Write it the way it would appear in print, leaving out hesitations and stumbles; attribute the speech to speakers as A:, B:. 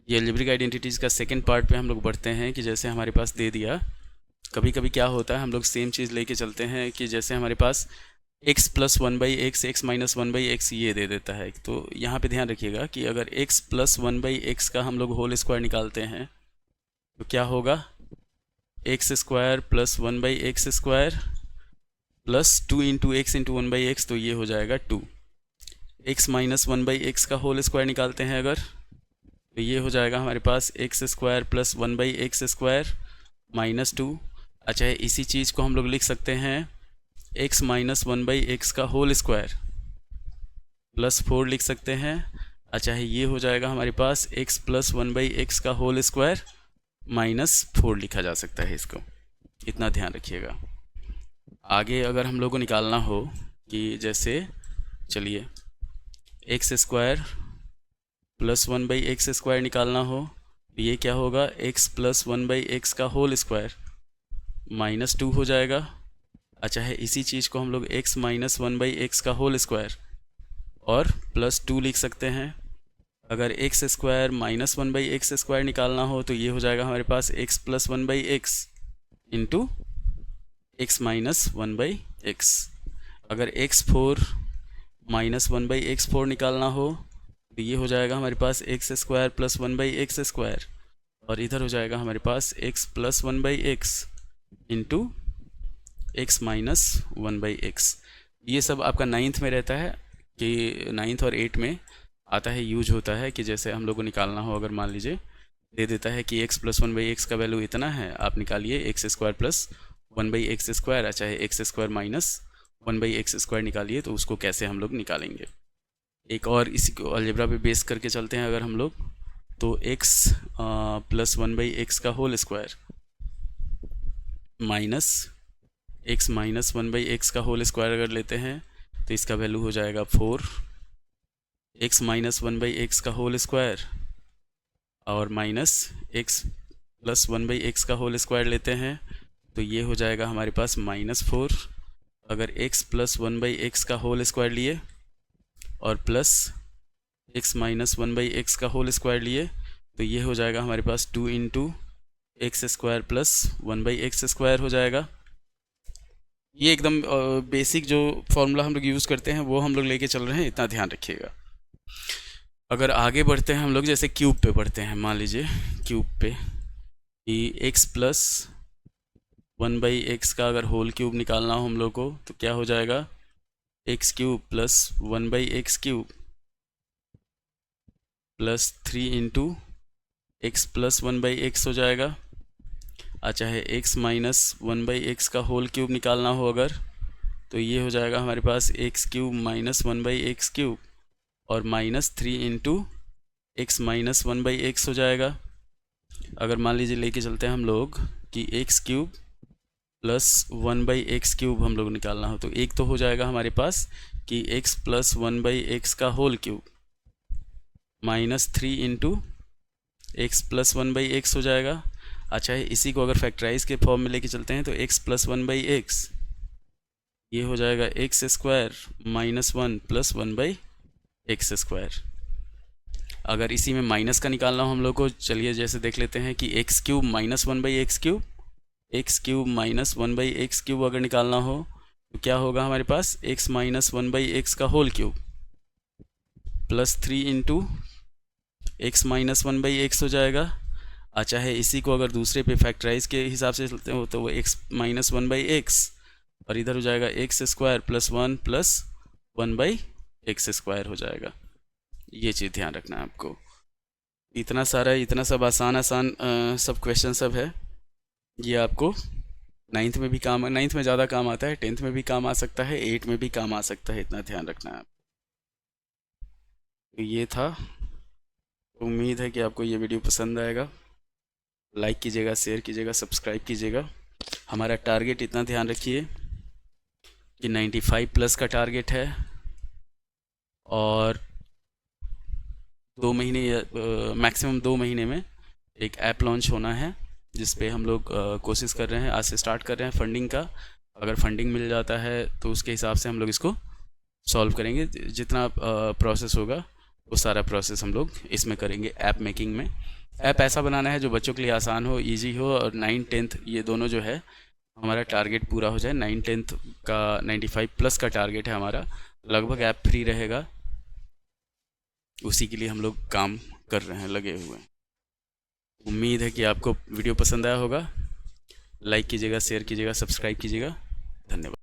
A: ये algebraic identities का second part पे हम लोग बढ़ते हैं कि जैसे हमारे पास दे दिया, कभी कभी क्या होता है हम लोग सेम चीज़ लेके चलते हैं कि जैसे हमारे पास x plus one by x x minus one by x ये दे देता है। तो यहाँ पे ध्यान रखिएगा कि अगर x plus one by x का हम लोग होल स्क्वायर निकालते हैं तो क्या होगा, x square plus one by x square plus two into x into one by x, तो ये हो जाएगा 2। X minus one by x का होल स्क्वायर निकालते हैं अगर, तो ये हो जाएगा हमारे पास x square plus one by x square minus 2। अच्छा है, इसी चीज़ को हम लोग लिख सकते हैं x minus one by x का होल स्क्वायर प्लस 4 लिख सकते हैं। अच्छा है, ये हो जाएगा हमारे पास x plus one by x का होल स्क्वायर माइनस 4 लिखा जा सकता है इसको, इतना ध्यान रखिएगा। आगे अगर हम लोग को निकालना हो कि जैसे चलिए x square plus one by x square निकालना हो, तो ये क्या होगा, x plus one by x का होल स्क्वायर माइनस 2 हो जाएगा। अच्छा है, इसी चीज़ को हम लोग x minus one by x का होल स्क्वायर और प्लस 2 लिख सकते हैं। अगर x square minus one by x square निकालना हो तो ये हो जाएगा हमारे पास x plus one by x into x minus one by x. अगर x4 minus one by x 4 निकालना हो तो ये हो जाएगा हमारे पास x square plus one by x square, और इधर हो जाएगा हमारे पास x plus one by x into x minus one by x. ये सब आपका 9th में रहता है कि 9th और 8 में आता है, यूज होता है कि जैसे हम लोग को निकालना हो, अगर मान लीजिए दे देता है कि x plus one by x का वैल्यू इतना है, आप निकालिए x square plus one by x square. अच्छा है, x square minus one by x square निकालिए, तो उसको कैसे हम लोग निकालेंगे। एक और इसी को अलजेब्रा पे बेस करके चलते हैं अगर हम लोग, तो x plus one by x का whole square minus x minus one by x का होल स्क्वायर अगर लेते हैं तो इसका वैल्यू हो जाएगा 4। x minus one by x का होल स्क्वायर और minus x plus one by x का होल स्क्वायर लेते हैं तो ये हो जाएगा हमारे पास -4। अगर x plus one by x का होल स्क्वायर लिए और plus x minus one by x का होल स्क्वायर लिए तो ये हो जाएगा हमारे पास 2 into x square plus one by x square हो जाएगा। ये एकदम बेसिक जो फॉर्मूला हम लोग यूज़ करते हैं वो हम लोग लेके चल रहे हैं, इतना ध्यान रखिएगा। अगर आगे बढ़ते हैं हम लोग, जैसे क्यूब पे बढ़ते हैं, मान लीजिए क्यूब पे कि x plus one by x का अगर होल क्यूब निकालना हो हम लोग को तो क्या हो जाएगा, x cube plus one by x cube plus 3 into x plus one by x हो जाएगा। अच्छा है, x minus one by x का होल क्यूब निकालना हो अगर, तो ये हो जाएगा हमारे पास x cube minus one by x cube और minus 3 into x minus one by x हो जाएगा। अगर मान लीजिए लेके चलते हैं हम लोग कि x cube plus one by x cube हम लोग निकालना हो, तो एक तो हो जाएगा हमारे पास कि x plus one by x का whole cube minus 3 into x plus one by x हो जाएगा। अच्छा है, इसी को अगर फैक्टराइज के फॉर्म में लेके चलते हैं तो x plus one by x ये हो जाएगा x square minus one plus one by x square. अगर इसी में माइनस का निकालना हो हम लोग को, चलिए जैसे देख लेते हैं कि x cube minus one by x cube, x cube minus one by x cube अगर निकालना हो तो क्या होगा हमारे पास, x minus one by x का whole cube plus 3 into x minus one by x हो जाएगा। अच्छा है, इसी को अगर दूसरे पे फैक्टराइज के हिसाब से चलते हो तो वो x minus one by x और इधर हो जाएगा x square plus one by x square हो जाएगा। ये चीज़ ध्यान रखना है आपको। इतना सब आसान सब क्वेश्चन सब है, ये आपको 9th में भी काम, 9th में ज़्यादा काम आता है, 10th में भी काम आ सकता है, 8 में भी काम आ सकता है, इतना ध्यान रखना है। तो ये था, उम्मीद है कि आपको ये वीडियो पसंद आएगा। लाइक कीजिएगा, शेयर कीजिएगा, सब्सक्राइब कीजिएगा। हमारा टारगेट इतना ध्यान रखिए कि 95 प्लस का टारगेट है और 2 महीने मैक्सिमम 2 महीने में एक ऐप लॉन्च होना है जिस पे हम लोग कोशिश कर रहे हैं, आज से स्टार्ट कर रहे हैं फंडिंग का। अगर फंडिंग मिल जाता है तो उसके हिसाब से हम लोग इसको सॉल्व करेंगे। जितना प्रोसेस होगा वो सारा प्रोसेस हम लोग इसमें करेंगे ऐप मेकिंग में। ऐप ऐसा बनाना है जो बच्चों के लिए आसान हो, इजी हो, और 9-10 ये दोनों जो है हमारा टारगेट पूरा हो जाए। 9-10 का 95 प्लस का टारगेट है हमारा। लगभग ऐप फ्री रहेगा, उसी के लिए हम लोग काम कर रहे हैं, लगे हुए हैं। उम्मीद है कि आपको वीडियो पसंद आया होगा। लाइक कीजिएगा, शेयर कीजिएगा, सब्सक्राइब कीजिएगा। धन्यवाद।